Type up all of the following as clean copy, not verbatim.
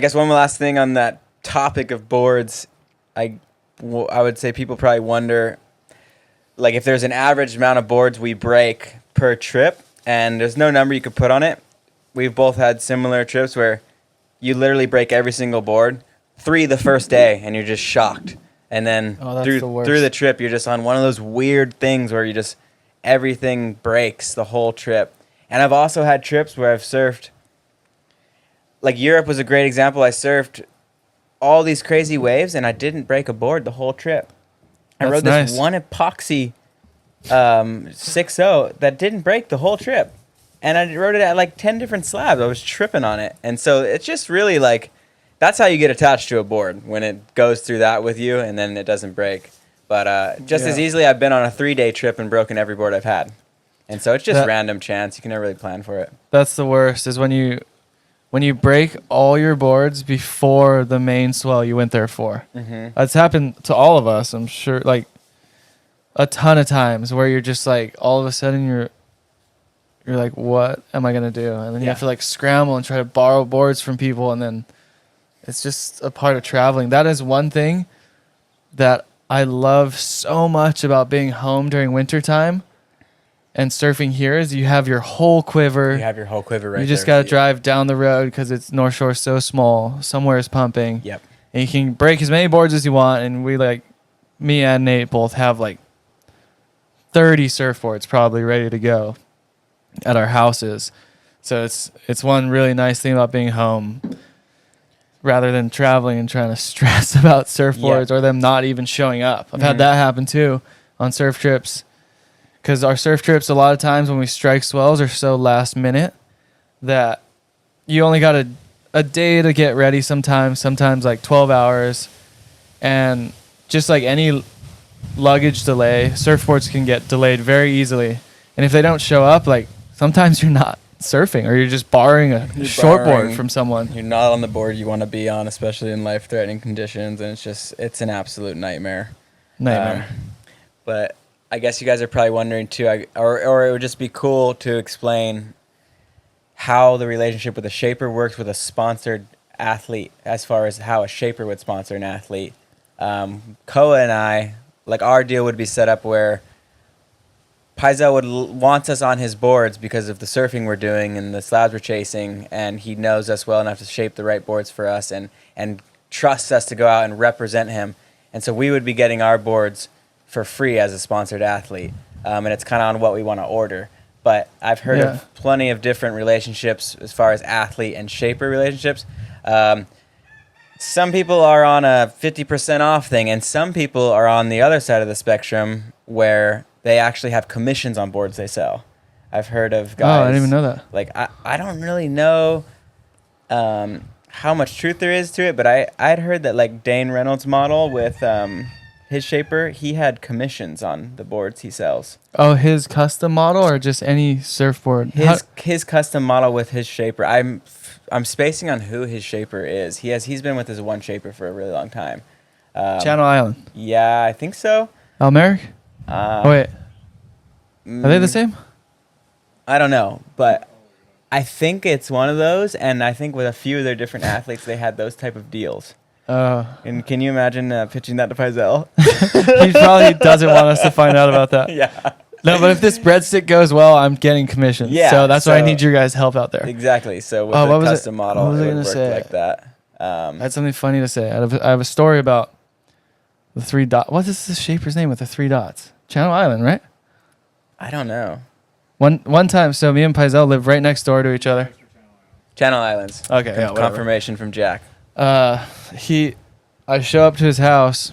guess one last thing on that topic of boards, I would say people probably wonder, like, if there's an average amount of boards we break per trip, and there's no number you could put on it. We've both had similar trips where you literally break every single board, 3 the first day, and you're just shocked. And then through the trip, you're just on one of those weird things where everything breaks the whole trip. And I've also had trips where I've surfed, like Europe was a great example. I surfed all these crazy waves, and I didn't break a board the whole trip. I rode this one epoxy 6.0 that didn't break the whole trip. And I rode it at like 10 different slabs. I was tripping on it. And so it's just really like, that's how you get attached to a board, when it goes through that with you and then it doesn't break. But as easily, I've been on a 3-day trip and broken every board I've had. And so it's just random chance. You can never really plan for it. That's the worst, is when you break all your boards before the main swell you went there for. Mm-hmm. That's happened to all of us, I'm sure, like a ton of times, where you're just like, all of a sudden you're like, what am I going to do? And then you have to like scramble and try to borrow boards from people. And then it's just a part of traveling. That is one thing that I love so much about being home during wintertime and surfing here, is you have your whole quiver. You have your whole quiver right there. You just got to drive down the road because it's North Shore so small. Somewhere is pumping. Yep. And you can break as many boards as you want. And me and Nate both have like 30 surfboards probably ready to go at our houses. So it's one really nice thing about being home, rather than traveling and trying to stress about surfboards or them not even showing up. I've had that happen too on surf trips, because our surf trips, a lot of times when we strike swells, are so last minute that you only got a day to get ready sometimes like 12 hours. And just like any luggage delay, surfboards can get delayed very easily. And if they don't show up, like, sometimes you're not surfing, or you're just borrowing a shortboard from someone. You're not on the board you want to be on, especially in life-threatening conditions, and it's an absolute nightmare. But I guess you guys are probably wondering too, or it would just be cool to explain how the relationship with a shaper works with a sponsored athlete, as far as how a shaper would sponsor an athlete. Koa and I, like, our deal would be set up where Paisel wants us on his boards because of the surfing we're doing and the slabs we're chasing, and he knows us well enough to shape the right boards for us and trusts us to go out and represent him. And so we would be getting our boards for free as a sponsored athlete, and it's kind of on what we want to order. But I've heard of plenty of different relationships as far as athlete and shaper relationships. Some people are on a 50% off thing, and some people are on the other side of the spectrum where they actually have commissions on boards they sell. I've heard of guys. Oh, I didn't even know that. Like, I don't really know how much truth there is to it, but I'd heard that, like, Dane Reynolds' model with his shaper, he had commissions on the boards he sells. Oh, his custom model, or just any surfboard? His custom model with his shaper. I'm spacing on who his shaper is. He's been with his one shaper for a really long time. Channel Island. Yeah, I think so. Almeric? Wait. Are they the same? I don't know, but I think it's one of those, and I think with a few of their different athletes, they had those type of deals. And can you imagine pitching that to Paisel? He probably doesn't want us to find out about that. Yeah. No, but if this breadstick goes well, I'm getting commissions. Yeah. So that's why I need your guys' help out there. Exactly. So with a custom model, it would work like that. I had something funny to say. I have a story about the 3 dots. What is the shaper's name with the 3 dots? Channel Island, right? I don't know. One time, so me and Paisel live right next door to each other. Channel Islands. Okay, yeah, confirmation from Jack. I show up to his house,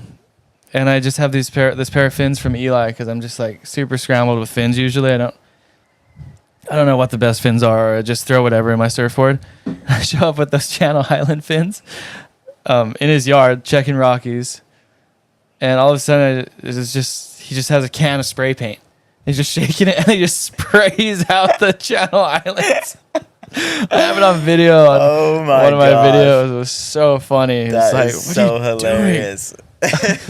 and I just have this pair of fins from Eli, because I'm just like super scrambled with fins usually. I don't know what the best fins are, or I just throw whatever in my surfboard. I show up with those Channel Island fins in his yard, checking Rockies, and all of a sudden he just has a can of spray paint. He's just shaking it, and he just sprays out the Channel Islands. I have it on video. On one of my videos. It was so funny. That is so hilarious.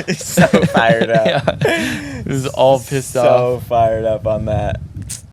He's so fired up. Yeah. He was all pissed off. So fired up on that.